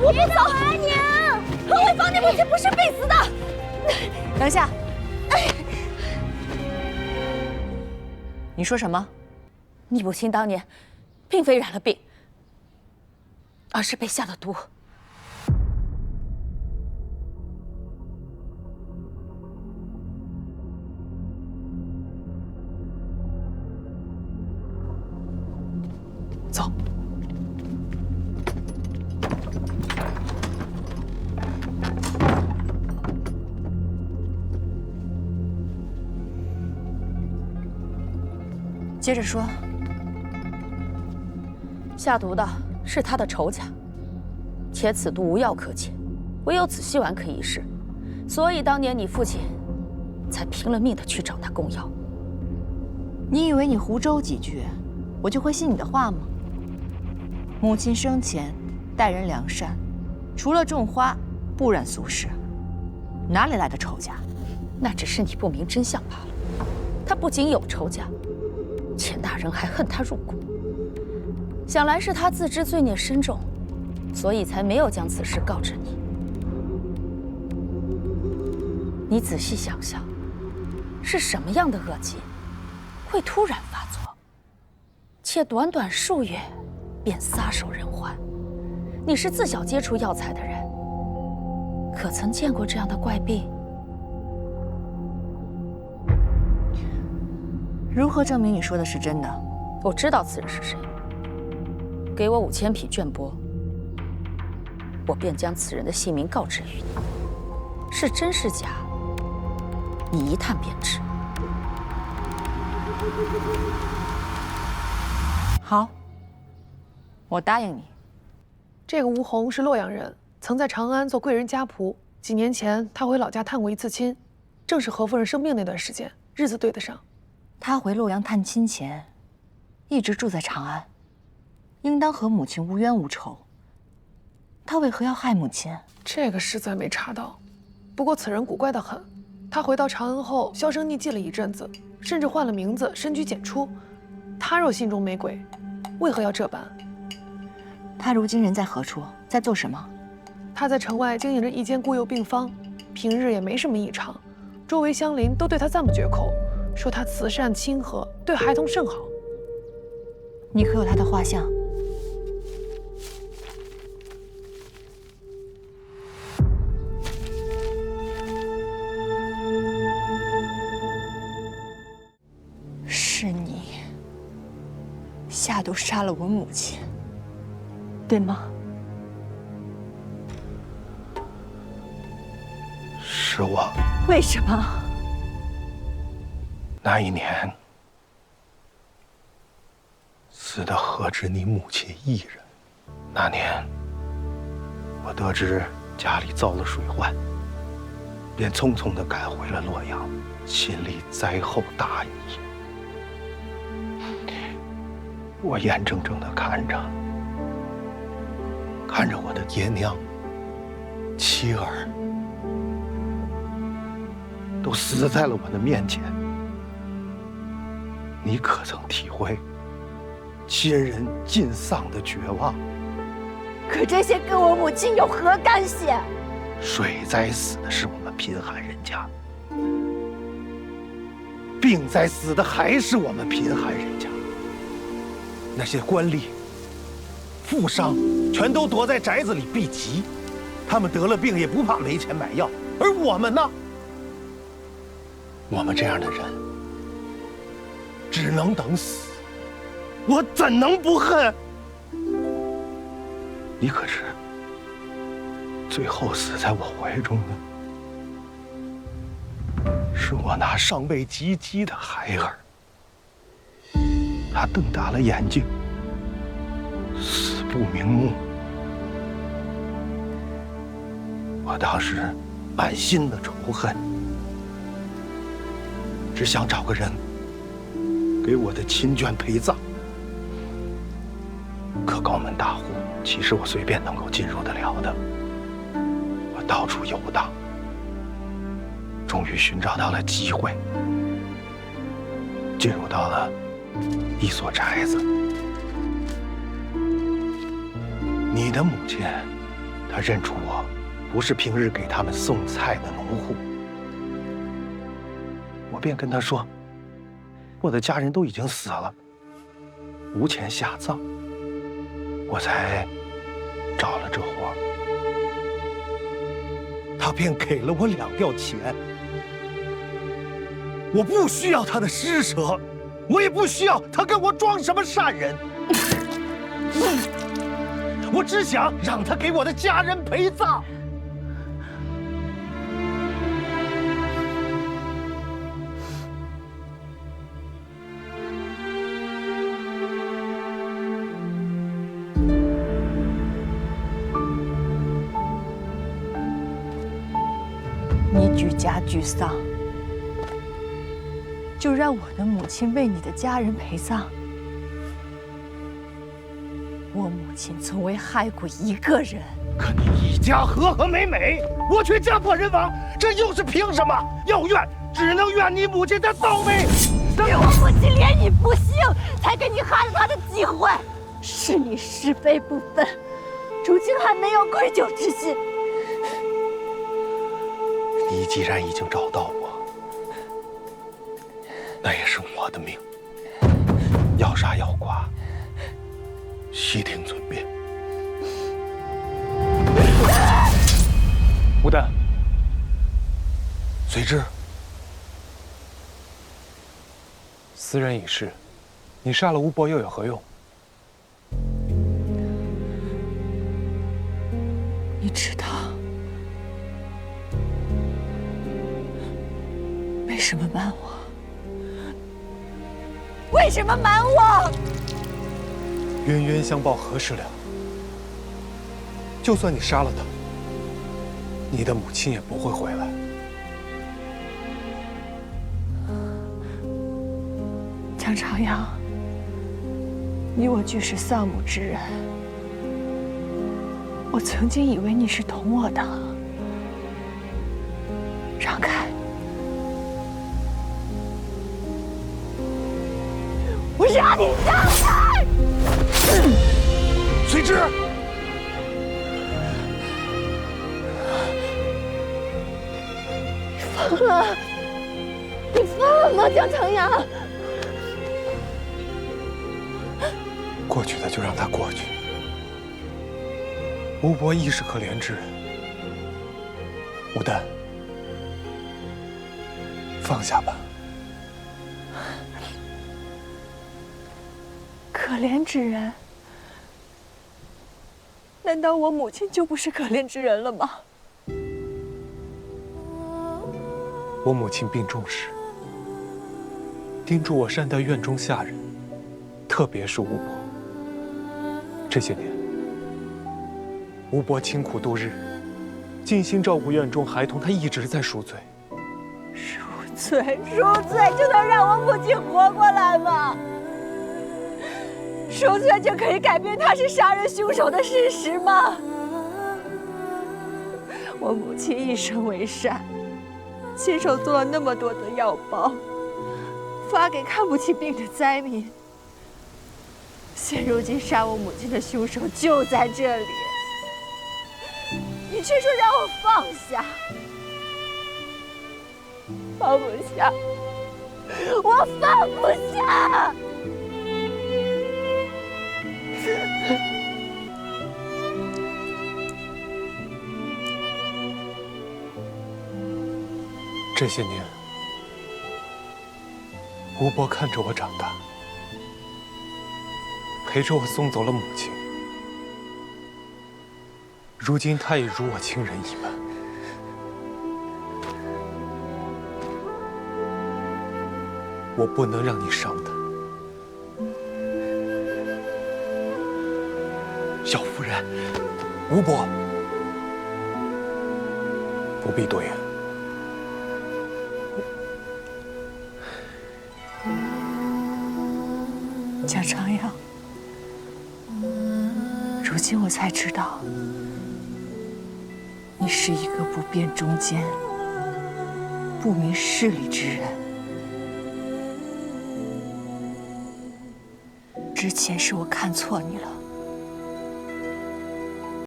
我不走，阿娘，慧芳，你母亲不是病死的。等一下，你说什么？你母亲当年并非染了病，而是被下了毒。走。接着说。下毒的是他的仇家，且此毒无药可解，唯有紫细丸可以试，所以当年你父亲才拼了命的去找他供药。你以为你胡诌几句，我就会信你的话吗？母亲生前待人良善，除了种花，不染俗世，哪里来的仇家？那只是你不明真相罢了。他不仅有仇家，钱大人还恨他入骨。想来是他自知罪孽深重，所以才没有将此事告知你。你仔细想想，是什么样的恶疾会突然发作，且短短数月便撒手人寰？你是自小接触药材的人，可曾见过这样的怪病？如何证明你说的是真的？我知道此人是谁。给我5000匹绢帛，我便将此人的姓名告知于你。是真是假，你一探便知。好，我答应你。这个吴红是洛阳人，曾在长安做贵人家仆。几年前，他回老家探过一次亲，正是何夫人生病那段时间，日子对得上。他回洛阳探亲前，一直住在长安，应当和母亲无冤无仇。他为何要害母亲？这个实在没查到。不过此人古怪得很，他回到长安后销声匿迹了一阵子，甚至换了名字，深居简出。他若心中没鬼，为何要这般？他如今人在何处，在做什么？他在城外经营着一间孤幼病坊，平日也没什么异常，周围乡邻都对他赞不绝口，说他慈善亲和，对孩童甚好。你可有他的画像？是你下毒杀了我母亲，对吗？是我。为什么？那一年死的何止你母亲一人？那年我得知家里遭了水患，便匆匆地赶回了洛阳，心里灾后大疑。我眼睁睁地看着我的爹娘、妻儿都死在了我的面前。你可曾体会亲人尽丧的绝望？可这些跟我母亲有何干系？水灾死的是我们贫寒人家，病灾死的还是我们贫寒人家。那些官吏、富商全都躲在宅子里避疾，他们得了病也不怕没钱买药，而我们呢？我们这样的人只能等死，我怎能不恨？你可知最后死在我怀中的是我那尚未及笄的孩儿。他瞪大了眼睛，死不瞑目。我当时满心的仇恨，只想找个人给我的亲眷陪葬。可高门大户岂是我随便能够进入得了的？我到处游荡，终于寻找到了机会，进入到了一所宅子。你的母亲他认出我不是平日给他们送菜的农户，我便跟他说，我的家人都已经死了，无钱下葬，我才找了这活。他便给了我2吊钱。我不需要他的施舍，我也不需要他跟我装什么善人。我只想让他给我的家人陪葬。你举家沮丧，就让我的母亲为你的家人陪葬。我母亲从未害过一个人。可你一家和和美美，我却家破人亡，这又是凭什么？要怨，只能怨你母亲的倒霉。是我母亲怜你不幸，才给你害了她的机会。是你是非不分，如今还没有愧疚之心。你既然已经找到我，那也是我的命。要杀要剐，悉听尊便。吴旦，随之。斯人已逝，你杀了吴伯又有何用？你知道为什么瞒我？为什么瞒我？冤冤相报何时了？就算你杀了他，你的母亲也不会回来。江长阳，你我俱是丧母之人，我曾经以为你是懂我的。让开！我让你让开！随之。疯了！你疯了吗，江长阳？过去的就让它过去。吴伯亦是可怜之人。吴旦，放下吧。可怜之人？难道我母亲就不是可怜之人了吗？我母亲病重时，叮嘱我善待院中下人，特别是吴伯。这些年，吴伯清苦度日，尽心照顾院中孩童，他一直在赎罪。赎罪就能让我母亲活过来吗？赎罪就可以改变他是杀人凶手的事实吗？我母亲一生为善，亲手做了那么多的药包，发给看不起病的灾民。现如今杀我母亲的凶手就在这里，你却说让我放下，放不下，我放不下。这些年，吴伯看着我长大，陪着我送走了母亲。如今他也如我亲人一般。我不能让你伤他。小夫人，吴伯，不必多言。江长阳，如今我才知道，你是一个不辨忠奸、不明事理之人。之前是我看错你了。